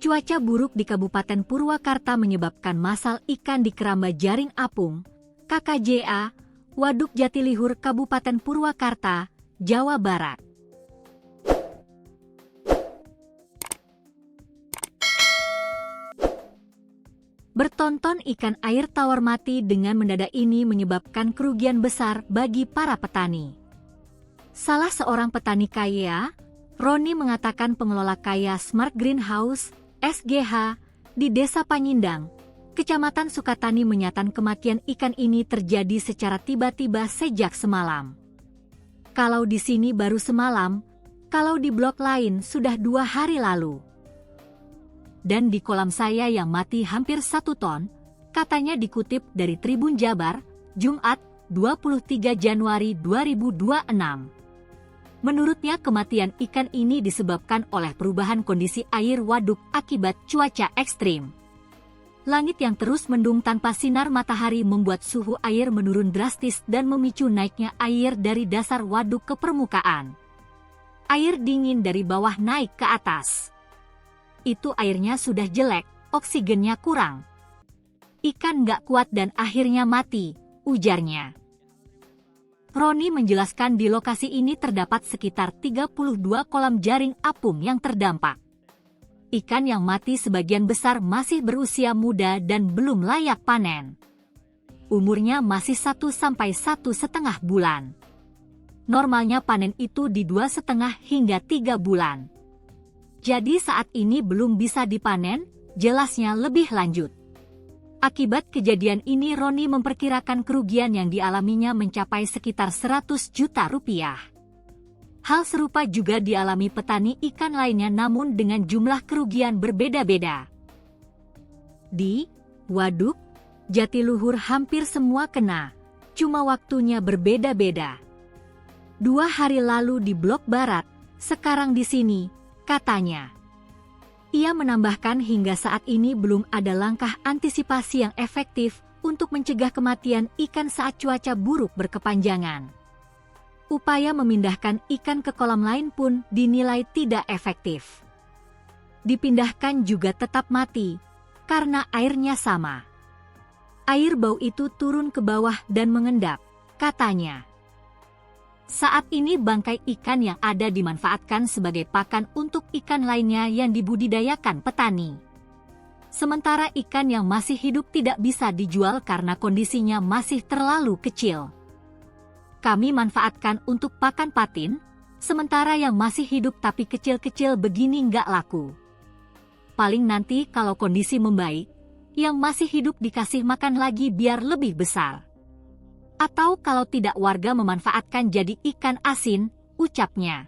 Cuaca buruk di Kabupaten Purwakarta menyebabkan masal ikan di keramba jaring apung, KKJA, Waduk Jatiluhur, Kabupaten Purwakarta, Jawa Barat. Bertonton ikan air tawar mati dengan mendadak ini menyebabkan kerugian besar bagi para petani. Salah seorang petani kaya, Roni, mengatakan pengelola Kaya Smart Greenhouse, SGH, di Desa Panyindang, Kecamatan Sukatani, menyatakan kematian ikan ini terjadi secara tiba-tiba sejak semalam. Kalau di sini baru semalam, kalau di blok lain sudah 2 hari lalu. Dan di kolam saya yang mati hampir 1 ton, katanya, dikutip dari Tribun Jabar, Jumat, 23 Januari 2026. Menurutnya kematian ikan ini disebabkan oleh perubahan kondisi air waduk akibat cuaca ekstrim. Langit yang terus mendung tanpa sinar matahari membuat suhu air menurun drastis dan memicu naiknya air dari dasar waduk ke permukaan. Air dingin dari bawah naik ke atas. Itu airnya sudah jelek, oksigennya kurang. Ikan nggak kuat dan akhirnya mati, ujarnya. Roni menjelaskan di lokasi ini terdapat sekitar 32 kolam jaring apung yang terdampak. Ikan yang mati sebagian besar masih berusia muda dan belum layak panen. Umurnya masih 1–1,5 bulan. Normalnya panen itu di 2,5 hingga 3 bulan. Jadi saat ini belum bisa dipanen, jelasnya lebih lanjut. Akibat kejadian ini Roni memperkirakan kerugian yang dialaminya mencapai sekitar 100 juta rupiah. Hal serupa juga dialami petani ikan lainnya namun dengan jumlah kerugian berbeda-beda. Di Waduk Jatiluhur hampir semua kena, cuma waktunya berbeda-beda. 2 hari lalu di Blok Barat, sekarang di sini, katanya. Ia menambahkan hingga saat ini belum ada langkah antisipasi yang efektif untuk mencegah kematian ikan saat cuaca buruk berkepanjangan. Upaya memindahkan ikan ke kolam lain pun dinilai tidak efektif. Dipindahkan juga tetap mati, karena airnya sama. Air bau itu turun ke bawah dan mengendap, katanya. Saat ini bangkai ikan yang ada dimanfaatkan sebagai pakan untuk ikan lainnya yang dibudidayakan petani. Sementara ikan yang masih hidup tidak bisa dijual karena kondisinya masih terlalu kecil. Kami manfaatkan untuk pakan patin, sementara yang masih hidup tapi kecil-kecil begini nggak laku. Paling nanti kalau kondisi membaik, yang masih hidup dikasih makan lagi biar lebih besar. Atau kalau tidak warga memanfaatkan jadi ikan asin, ucapnya.